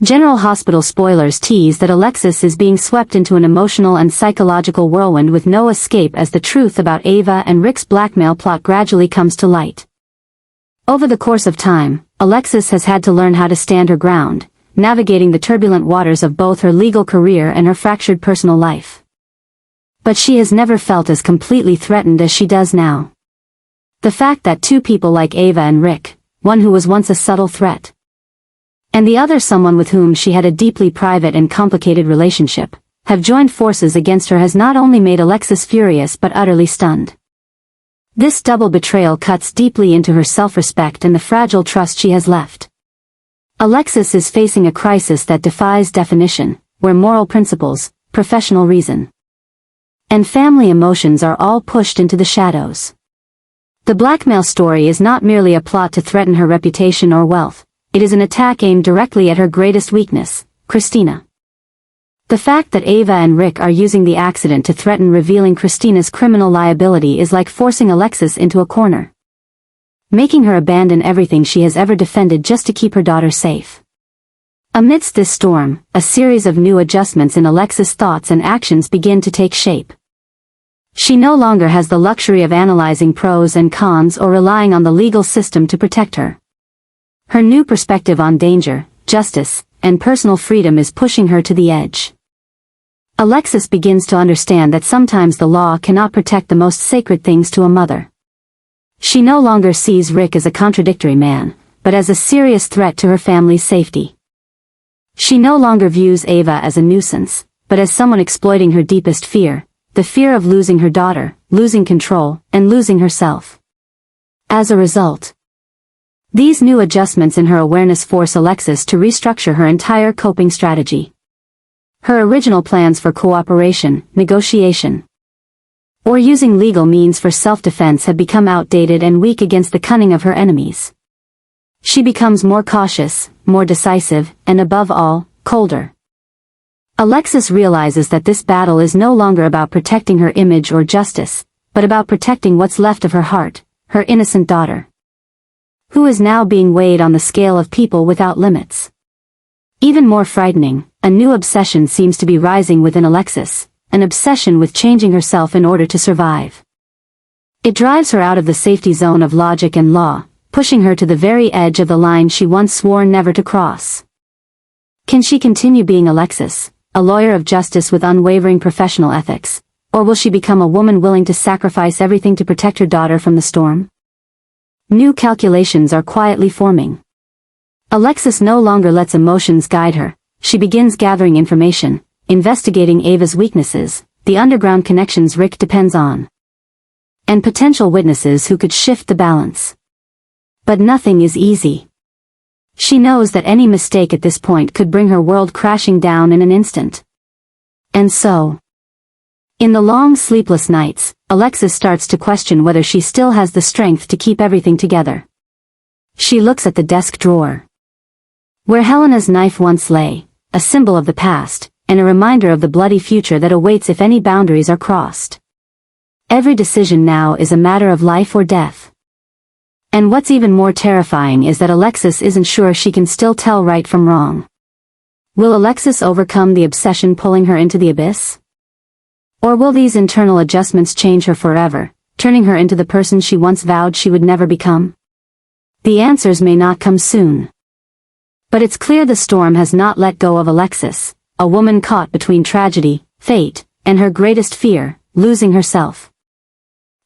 General Hospital spoilers tease that Alexis is being swept into an emotional and psychological whirlwind with no escape as the truth about Ava and Rick's blackmail plot gradually comes to light. Over the course of time, Alexis has had to learn how to stand her ground, navigating the turbulent waters of both her legal career and her fractured personal life. But she has never felt as completely threatened as she does now. The fact that two people like Ava and Rick, one who was once a subtle threat, and the other someone with whom she had a deeply private and complicated relationship, have joined forces against her has not only made Alexis furious but utterly stunned. This double betrayal cuts deeply into her self-respect and the fragile trust she has left. Alexis is facing a crisis that defies definition, where moral principles, professional reason, and family emotions are all pushed into the shadows. The blackmail story is not merely a plot to threaten her reputation or wealth, it is an attack aimed directly at her greatest weakness, Christina. The fact that Ava and Rick are using the accident to threaten revealing Christina's criminal liability is like forcing Alexis into a corner, making her abandon everything she has ever defended just to keep her daughter safe. Amidst this storm, a series of new adjustments in Alexis' thoughts and actions begin to take shape. She no longer has the luxury of analyzing pros and cons or relying on the legal system to protect her. Her new perspective on danger, justice, and personal freedom is pushing her to the edge. Alexis begins to understand that sometimes the law cannot protect the most sacred things to a mother. She no longer sees Rick as a contradictory man, but as a serious threat to her family's safety. She no longer views Ava as a nuisance, but as someone exploiting her deepest fear, the fear of losing her daughter, losing control, and losing herself. As a result, these new adjustments in her awareness force Alexis to restructure her entire coping strategy. Her original plans for cooperation, negotiation, or using legal means for self-defense have become outdated and weak against the cunning of her enemies. She becomes more cautious, more decisive, and above all, colder. Alexis realizes that this battle is no longer about protecting her image or justice, but about protecting what's left of her heart, her innocent daughter, who is now being weighed on the scale of people without limits. Even more frightening, a new obsession seems to be rising within Alexis, an obsession with changing herself in order to survive. It drives her out of the safety zone of logic and law, pushing her to the very edge of the line she once swore never to cross. Can she continue being Alexis, a lawyer of justice with unwavering professional ethics, or will she become a woman willing to sacrifice everything to protect her daughter from the storm? New calculations are quietly forming. Alexis no longer lets emotions guide her, she begins gathering information, investigating Ava's weaknesses, the underground connections Rick depends on, and potential witnesses who could shift the balance. But nothing is easy. She knows that any mistake at this point could bring her world crashing down in an instant. And so, in the long sleepless nights, Alexis starts to question whether she still has the strength to keep everything together. She looks at the desk drawer, where Helena's knife once lay, a symbol of the past, and a reminder of the bloody future that awaits if any boundaries are crossed. Every decision now is a matter of life or death. And what's even more terrifying is that Alexis isn't sure she can still tell right from wrong. Will Alexis overcome the obsession pulling her into the abyss? Or will these internal adjustments change her forever, turning her into the person she once vowed she would never become? The answers may not come soon. But it's clear the storm has not let go of Alexis, a woman caught between tragedy, fate, and her greatest fear, losing herself.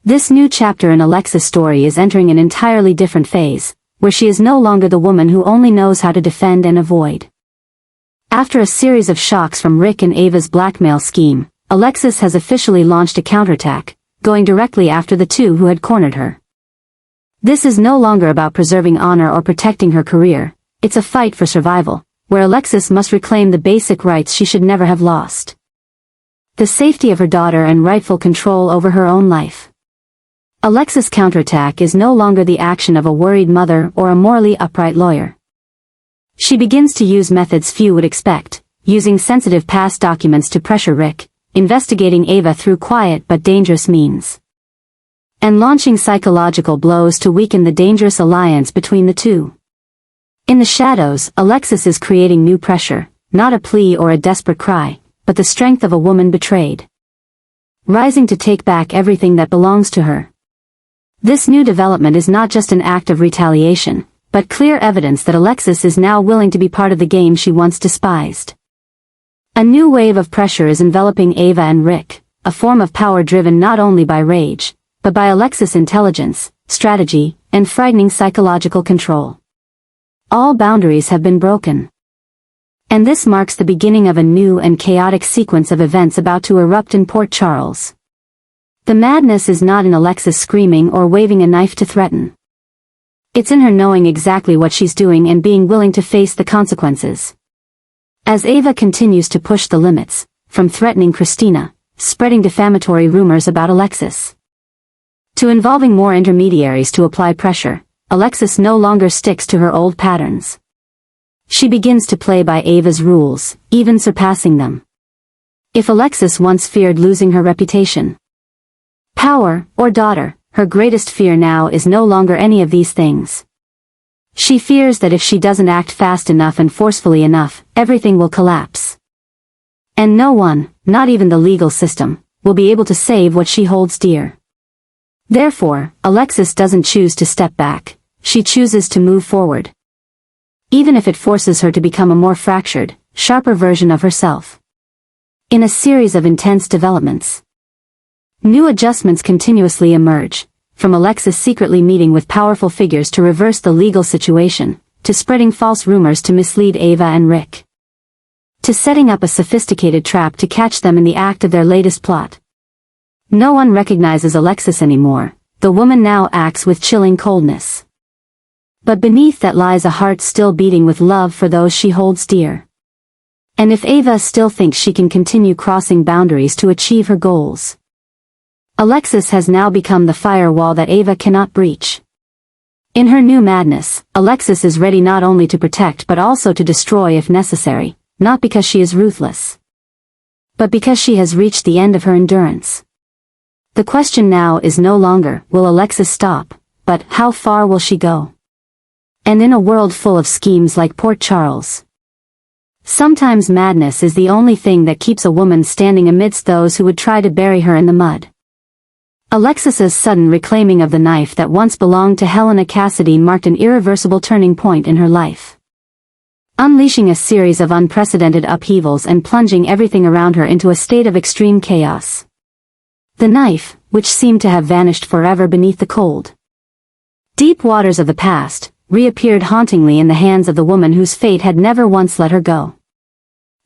This new chapter in Alexis' story is entering an entirely different phase, where she is no longer the woman who only knows how to defend and avoid. After a series of shocks from Rick and Ava's blackmail scheme, Alexis has officially launched a counterattack, going directly after the two who had cornered her. This is no longer about preserving honor or protecting her career, it's a fight for survival, where Alexis must reclaim the basic rights she should never have lost: the safety of her daughter and rightful control over her own life. Alexis' counterattack is no longer the action of a worried mother or a morally upright lawyer. She begins to use methods few would expect, using sensitive past documents to pressure Rick, investigating Ava through quiet but dangerous means, and launching psychological blows to weaken the dangerous alliance between the two. In the shadows, Alexis is creating new pressure, not a plea or a desperate cry, but the strength of a woman betrayed, rising to take back everything that belongs to her. This new development is not just an act of retaliation, but clear evidence that Alexis is now willing to be part of the game she once despised. A new wave of pressure is enveloping Ava and Rick, a form of power driven not only by rage, but by Alexis' intelligence, strategy, and frightening psychological control. All boundaries have been broken. And this marks the beginning of a new and chaotic sequence of events about to erupt in Port Charles. The madness is not in Alexis screaming or waving a knife to threaten. It's in her knowing exactly what she's doing and being willing to face the consequences. As Ava continues to push the limits, from threatening Christina, spreading defamatory rumors about Alexis, to involving more intermediaries to apply pressure, Alexis no longer sticks to her old patterns. She begins to play by Ava's rules, even surpassing them. If Alexis once feared losing her reputation, power, or daughter, her greatest fear now is no longer any of these things. She fears that if she doesn't act fast enough and forcefully enough, everything will collapse. And no one, not even the legal system, will be able to save what she holds dear. Therefore, Alexis doesn't choose to step back, she chooses to move forward. Even if it forces her to become a more fractured, sharper version of herself. In a series of intense developments, new adjustments continuously emerge, from Alexis secretly meeting with powerful figures to reverse the legal situation, to spreading false rumors to mislead Ava and Rick, to setting up a sophisticated trap to catch them in the act of their latest plot. No one recognizes Alexis anymore, the woman now acts with chilling coldness. But beneath that lies a heart still beating with love for those she holds dear. And if Ava still thinks she can continue crossing boundaries to achieve her goals, Alexis has now become the firewall that Ava cannot breach. In her new madness, Alexis is ready not only to protect but also to destroy if necessary, not because she is ruthless, but because she has reached the end of her endurance. The question now is no longer, will Alexis stop, but how far will she go? And in a world full of schemes like Port Charles, sometimes madness is the only thing that keeps a woman standing amidst those who would try to bury her in the mud. Alexis's sudden reclaiming of the knife that once belonged to Helena Cassidy marked an irreversible turning point in her life, unleashing a series of unprecedented upheavals and plunging everything around her into a state of extreme chaos. The knife, which seemed to have vanished forever beneath the cold, deep waters of the past, reappeared hauntingly in the hands of the woman whose fate had never once let her go.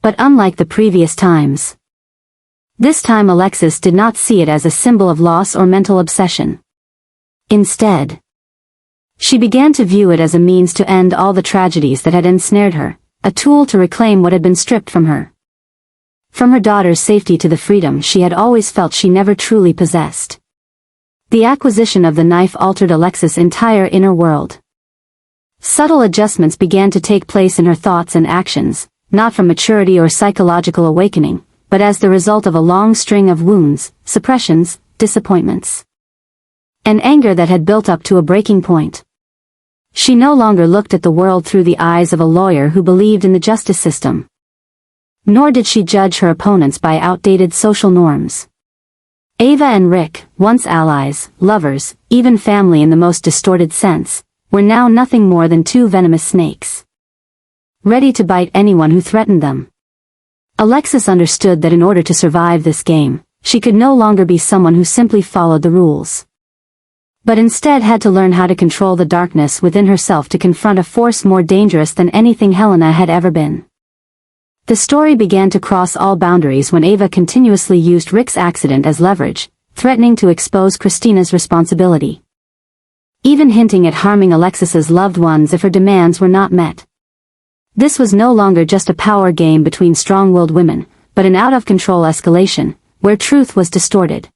But unlike the previous times, this time Alexis did not see it as a symbol of loss or mental obsession. Instead, she began to view it as a means to end all the tragedies that had ensnared her, a tool to reclaim what had been stripped from her. From her daughter's safety to the freedom she had always felt she never truly possessed. The acquisition of the knife altered Alexis' entire inner world. Subtle adjustments began to take place in her thoughts and actions, not from maturity or psychological awakening, but as the result of a long string of wounds, suppressions, disappointments, and anger that had built up to a breaking point. She no longer looked at the world through the eyes of a lawyer who believed in the justice system. Nor did she judge her opponents by outdated social norms. Ava and Rick, once allies, lovers, even family in the most distorted sense, were now nothing more than two venomous snakes, ready to bite anyone who threatened them. Alexis understood that in order to survive this game, she could no longer be someone who simply followed the rules, but instead had to learn how to control the darkness within herself to confront a force more dangerous than anything Helena had ever been. The story began to cross all boundaries when Ava continuously used Rick's accident as leverage, threatening to expose Christina's responsibility, even hinting at harming Alexis's loved ones if her demands were not met. This was no longer just a power game between strong-willed women, but an out-of-control escalation, where truth was distorted,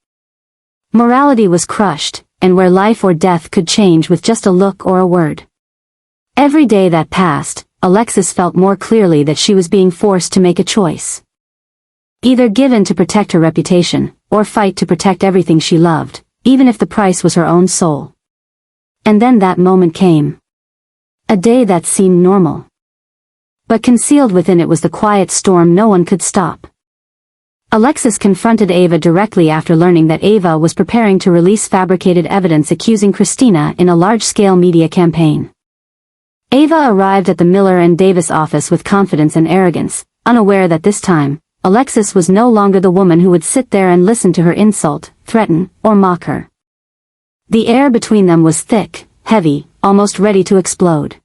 morality was crushed, and where life or death could change with just a look or a word. Every day that passed, Alexis felt more clearly that she was being forced to make a choice. Either give in to protect her reputation, or fight to protect everything she loved, even if the price was her own soul. And then that moment came. A day that seemed normal. But concealed within it was the quiet storm no one could stop. Alexis confronted Ava directly after learning that Ava was preparing to release fabricated evidence accusing Christina in a large-scale media campaign. Ava arrived at the Miller and Davis office with confidence and arrogance, unaware that this time, Alexis was no longer the woman who would sit there and listen to her insult, threaten, or mock her. The air between them was thick, heavy, almost ready to explode.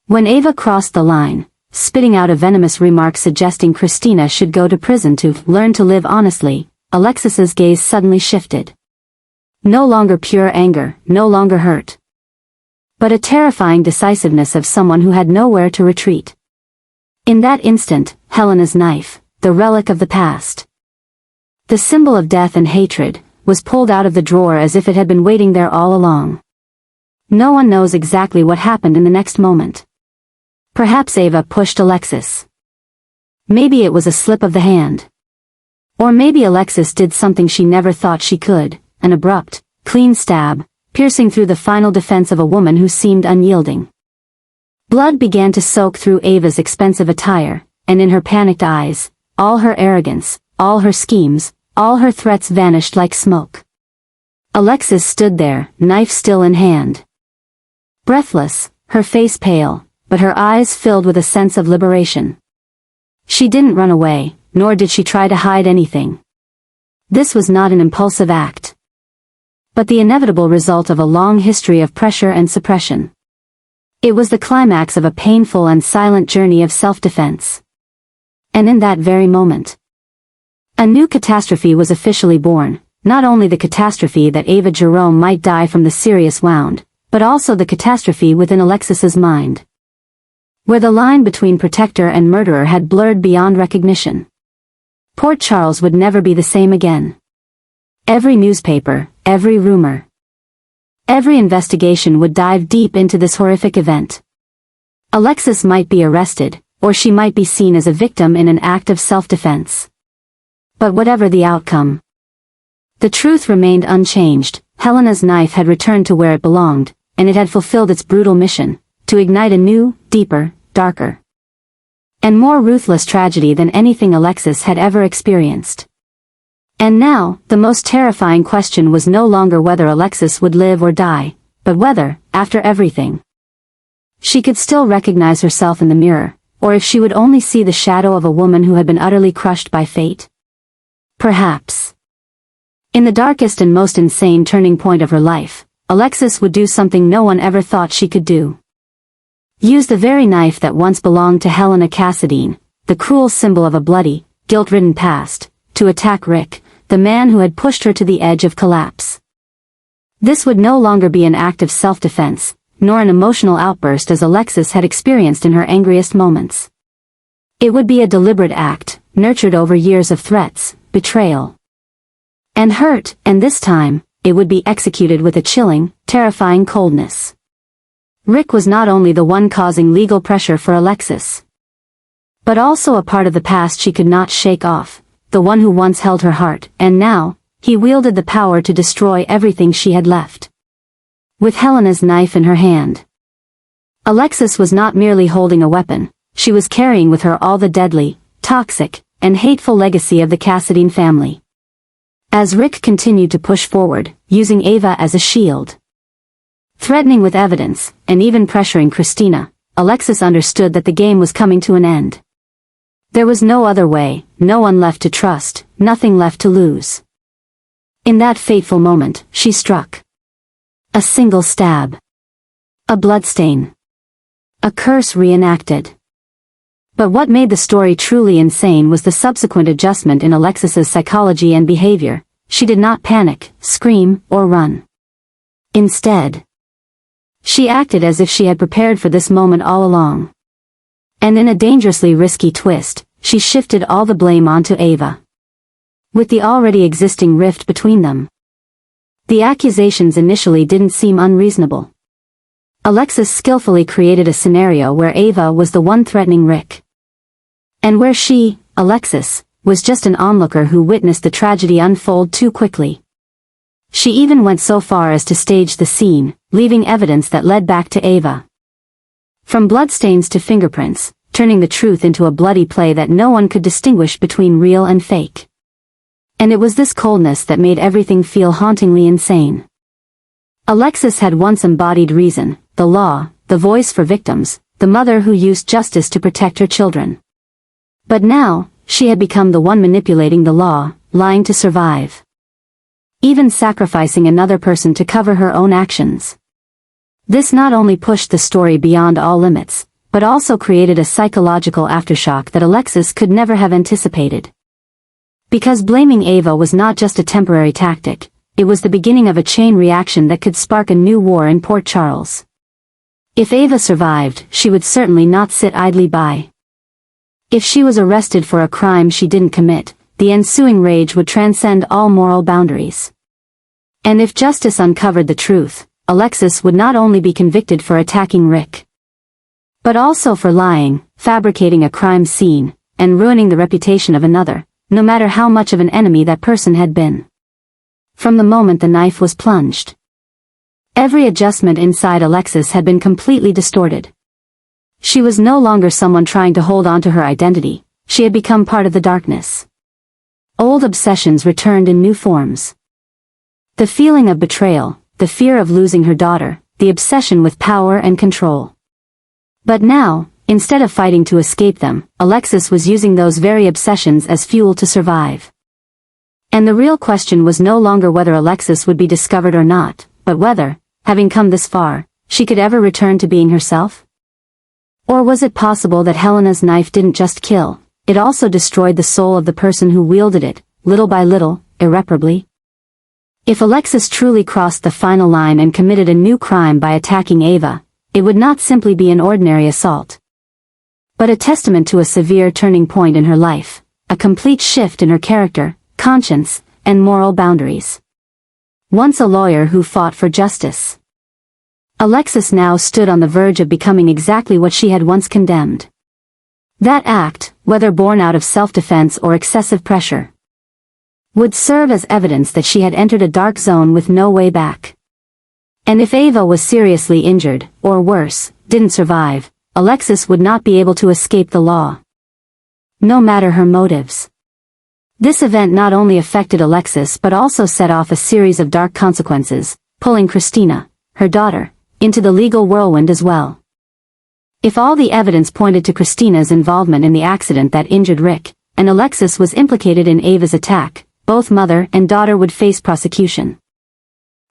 When Ava crossed the line, spitting out a venomous remark suggesting Christina should go to prison to learn to live honestly, Alexis's gaze suddenly shifted. No longer pure anger, no longer hurt, but a terrifying decisiveness of someone who had nowhere to retreat. In that instant, Helena's knife, the relic of the past, the symbol of death and hatred, was pulled out of the drawer as if it had been waiting there all along. No one knows exactly what happened in the next moment. Perhaps Ava pushed Alexis. Maybe it was a slip of the hand. Or maybe Alexis did something she never thought she could, an abrupt, clean stab, piercing through the final defense of a woman who seemed unyielding. Blood began to soak through Ava's expensive attire, and in her panicked eyes, all her arrogance, all her schemes, all her threats vanished like smoke. Alexis stood there, knife still in hand. Breathless, her face pale, but her eyes filled with a sense of liberation. She didn't run away, nor did she try to hide anything. This was not an impulsive act, but the inevitable result of a long history of pressure and suppression. It was the climax of a painful and silent journey of self-defense. And in that very moment, a new catastrophe was officially born, not only the catastrophe that Ava Jerome might die from the serious wound, but also the catastrophe within Alexis's mind, where the line between protector and murderer had blurred beyond recognition. Port Charles would never be the same again. Every newspaper, every rumor, every investigation would dive deep into this horrific event. Alexis might be arrested, or she might be seen as a victim in an act of self-defense. But whatever the outcome, the truth remained unchanged. Helena's knife had returned to where it belonged, and it had fulfilled its brutal mission, to ignite a new, deeper, darker, and more ruthless tragedy than anything Alexis had ever experienced. And now, the most terrifying question was no longer whether Alexis would live or die, but whether, after everything, she could still recognize herself in the mirror, or if she would only see the shadow of a woman who had been utterly crushed by fate. Perhaps, in the darkest and most insane turning point of her life, Alexis would do something no one ever thought she could do. Use the very knife that once belonged to Helena Cassadine, the cruel symbol of a bloody, guilt-ridden past, to attack Rick, the man who had pushed her to the edge of collapse. This would no longer be an act of self-defense, nor an emotional outburst as Alexis had experienced in her angriest moments. It would be a deliberate act, nurtured over years of threats, betrayal, and hurt, and this time, it would be executed with a chilling, terrifying coldness. Rick was not only the one causing legal pressure for Alexis, but also a part of the past she could not shake off, the one who once held her heart, and now, he wielded the power to destroy everything she had left. With Helena's knife in her hand, Alexis was not merely holding a weapon, she was carrying with her all the deadly, toxic, and hateful legacy of the Cassadine family. As Rick continued to push forward, using Ava as a shield, threatening with evidence, and even pressuring Christina, Alexis understood that the game was coming to an end. There was no other way, no one left to trust, nothing left to lose. In that fateful moment, she struck. A single stab. A bloodstain. A curse reenacted. But what made the story truly insane was the subsequent adjustment in Alexis's psychology and behavior. She did not panic, scream, or run. Instead, she acted as if she had prepared for this moment all along. And in a dangerously risky twist, she shifted all the blame onto Ava. With the already existing rift between them, the accusations initially didn't seem unreasonable. Alexis skillfully created a scenario where Ava was the one threatening Rick, and where she, Alexis, was just an onlooker who witnessed the tragedy unfold too quickly. She even went so far as to stage the scene, leaving evidence that led back to Ava. From bloodstains to fingerprints, turning the truth into a bloody play that no one could distinguish between real and fake. And it was this coldness that made everything feel hauntingly insane. Alexis had once embodied reason, the law, the voice for victims, the mother who used justice to protect her children. But now, she had become the one manipulating the law, lying to survive. Even sacrificing another person to cover her own actions. This not only pushed the story beyond all limits, but also created a psychological aftershock that Alexis could never have anticipated. Because blaming Ava was not just a temporary tactic, it was the beginning of a chain reaction that could spark a new war in Port Charles. If Ava survived, she would certainly not sit idly by. If she was arrested for a crime she didn't commit, the ensuing rage would transcend all moral boundaries. And if justice uncovered the truth, Alexis would not only be convicted for attacking Rick, but also for lying, fabricating a crime scene, and ruining the reputation of another, no matter how much of an enemy that person had been. From the moment the knife was plunged, every adjustment inside Alexis had been completely distorted. She was no longer someone trying to hold on to her identity, she had become part of the darkness. Old obsessions returned in new forms. The feeling of betrayal, the fear of losing her daughter, the obsession with power and control. But now, instead of fighting to escape them, Alexis was using those very obsessions as fuel to survive. And the real question was no longer whether Alexis would be discovered or not, but whether, having come this far, she could ever return to being herself? Or was it possible that Helena's knife didn't just kill, it also destroyed the soul of the person who wielded it, little by little, irreparably? If Alexis truly crossed the final line and committed a new crime by attacking Ava, it would not simply be an ordinary assault, but a testament to a severe turning point in her life, a complete shift in her character, conscience, and moral boundaries. Once a lawyer who fought for justice, Alexis now stood on the verge of becoming exactly what she had once condemned. That act, whether born out of self-defense or excessive pressure, would serve as evidence that she had entered a dark zone with no way back. And if Ava was seriously injured, or worse, didn't survive, Alexis would not be able to escape the law. No matter her motives. This event not only affected Alexis but also set off a series of dark consequences, pulling Christina, her daughter, into the legal whirlwind as well. If all the evidence pointed to Christina's involvement in the accident that injured Rick, and Alexis was implicated in Ava's attack, both mother and daughter would face prosecution.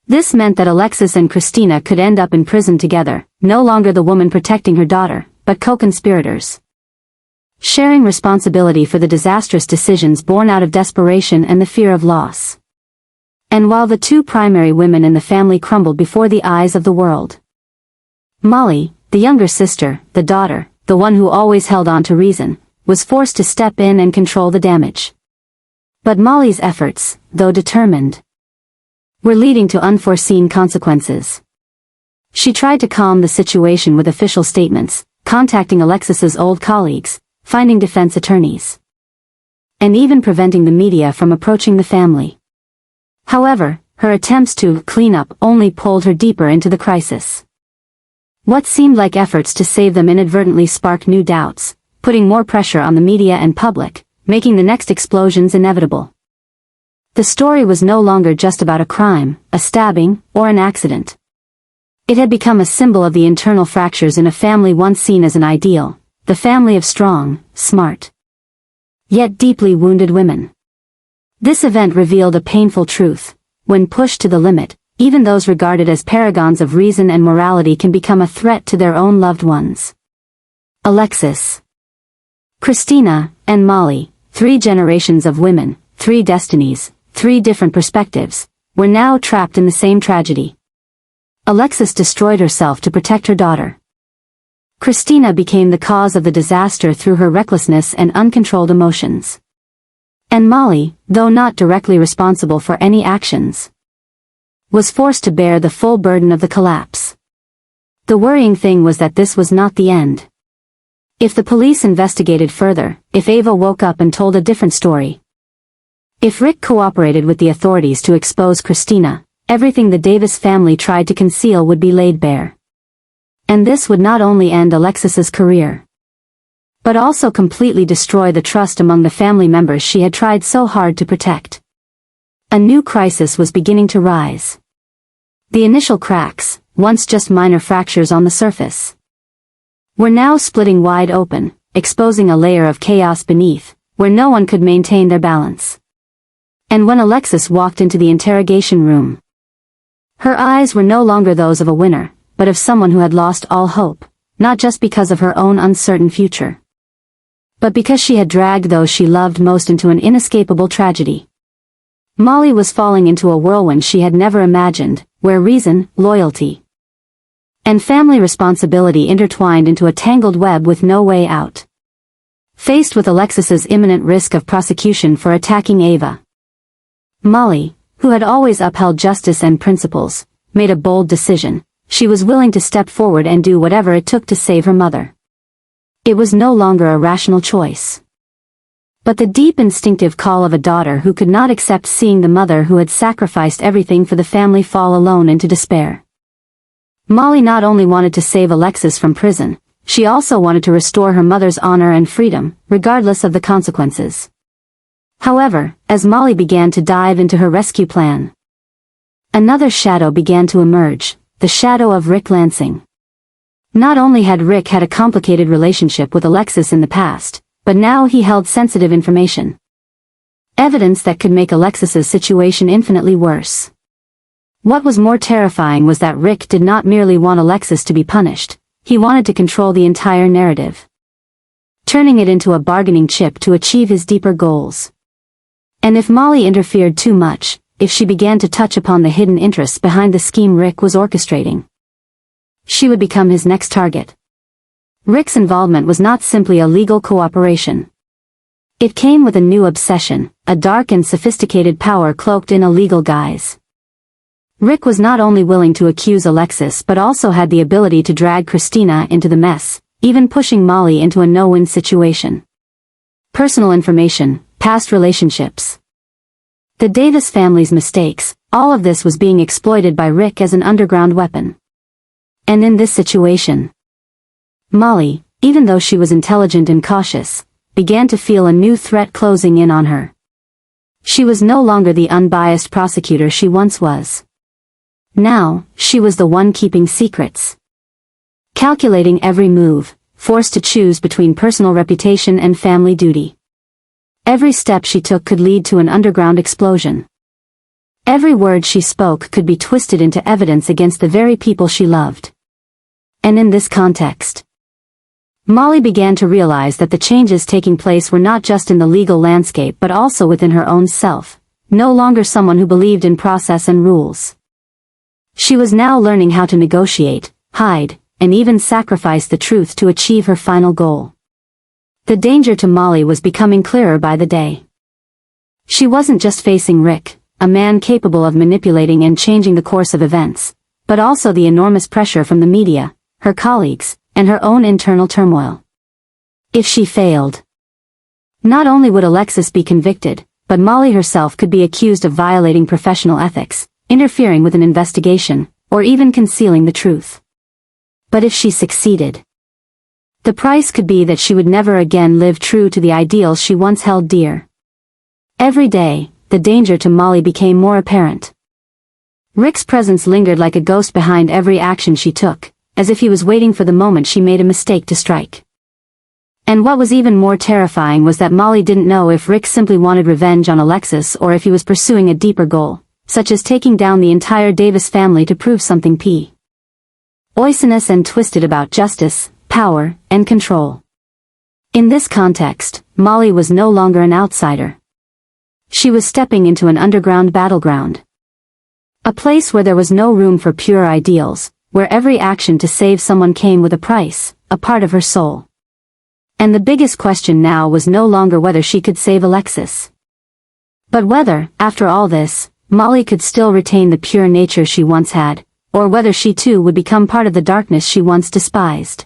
This meant that Alexis and Christina could end up in prison together, no longer the woman protecting her daughter, but co-conspirators, sharing responsibility for the disastrous decisions born out of desperation and the fear of loss. And while the two primary women in the family crumbled before the eyes of the world, Molly, the younger sister, the daughter, the one who always held on to reason, was forced to step in and control the damage. But Molly's efforts, though determined, were leading to unforeseen consequences. She tried to calm the situation with official statements, contacting Alexis's old colleagues, finding defense attorneys, and even preventing the media from approaching the family. However, her attempts to clean up only pulled her deeper into the crisis. What seemed like efforts to save them inadvertently sparked new doubts, putting more pressure on the media and public, making the next explosions inevitable. The story was no longer just about a crime, a stabbing, or an accident. It had become a symbol of the internal fractures in a family once seen as an ideal, the family of strong, smart, yet deeply wounded women. This event revealed a painful truth. When pushed to the limit, even those regarded as paragons of reason and morality can become a threat to their own loved ones. Alexis, Christina, and Molly, 3 generations of women, 3 destinies, 3 different perspectives, were now trapped in the same tragedy. Alexis destroyed herself to protect her daughter. Christina became the cause of the disaster through her recklessness and uncontrolled emotions. And Molly, though not directly responsible for any actions, was forced to bear the full burden of the collapse. The worrying thing was that this was not the end. If the police investigated further, if Ava woke up and told a different story, if Rick cooperated with the authorities to expose Christina, everything the Davis family tried to conceal would be laid bare. And this would not only end Alexis's career, but also completely destroy the trust among the family members she had tried so hard to protect. A new crisis was beginning to rise. The initial cracks, once just minor fractures on the surface, were now splitting wide open, exposing a layer of chaos beneath, where no one could maintain their balance. And when Alexis walked into the interrogation room, her eyes were no longer those of a winner, but of someone who had lost all hope, not just because of her own uncertain future, but because she had dragged those she loved most into an inescapable tragedy. Molly was falling into a whirlwind she had never imagined, where reason, loyalty, and family responsibility intertwined into a tangled web with no way out. Faced with Alexis's imminent risk of prosecution for attacking Ava, Molly, who had always upheld justice and principles, made a bold decision. She was willing to step forward and do whatever it took to save her mother. It was no longer a rational choice, but the deep instinctive call of a daughter who could not accept seeing the mother who had sacrificed everything for the family fall alone into despair. Molly not only wanted to save Alexis from prison, she also wanted to restore her mother's honor and freedom, regardless of the consequences. However, as Molly began to dive into her rescue plan, another shadow began to emerge, the shadow of Rick Lansing. Not only had Rick had a complicated relationship with Alexis in the past, but now he held sensitive information. Evidence that could make Alexis's situation infinitely worse. What was more terrifying was that Rick did not merely want Alexis to be punished, he wanted to control the entire narrative, turning it into a bargaining chip to achieve his deeper goals. And if Molly interfered too much, if she began to touch upon the hidden interests behind the scheme Rick was orchestrating, she would become his next target. Rick's involvement was not simply a legal cooperation. It came with a new obsession, a dark and sophisticated power cloaked in a legal guise. Rick was not only willing to accuse Alexis but also had the ability to drag Christina into the mess, even pushing Molly into a no-win situation. Personal information, past relationships, the Davis family's mistakes, all of this was being exploited by Rick as an underground weapon. And in this situation, Molly, even though she was intelligent and cautious, began to feel a new threat closing in on her. She was no longer the unbiased prosecutor she once was. Now, she was the one keeping secrets, calculating every move, forced to choose between personal reputation and family duty. Every step she took could lead to an underground explosion. Every word she spoke could be twisted into evidence against the very people she loved. And in this context, Molly began to realize that the changes taking place were not just in the legal landscape but also within her own self, no longer someone who believed in process and rules. She was now learning how to negotiate, hide, and even sacrifice the truth to achieve her final goal. The danger to Molly was becoming clearer by the day. She wasn't just facing Rick, a man capable of manipulating and changing the course of events, but also the enormous pressure from the media, her colleagues, and her own internal turmoil. If she failed, not only would Alexis be convicted, but Molly herself could be accused of violating professional ethics, interfering with an investigation, or even concealing the truth. But if she succeeded, the price could be that she would never again live true to the ideals she once held dear. Every day, the danger to Molly became more apparent. Rick's presence lingered like a ghost behind every action she took, as if he was waiting for the moment she made a mistake to strike. And what was even more terrifying was that Molly didn't know if Rick simply wanted revenge on Alexis or if he was pursuing a deeper goal, such as taking down the entire Davis family to prove something poisonous and twisted about justice, power, and control. In this context, Molly was no longer an outsider. She was stepping into an underground battleground. A place where there was no room for pure ideals, where every action to save someone came with a price, a part of her soul. And the biggest question now was no longer whether she could save Alexis, but whether, after all this, Molly could still retain the pure nature she once had, or whether she too would become part of the darkness she once despised.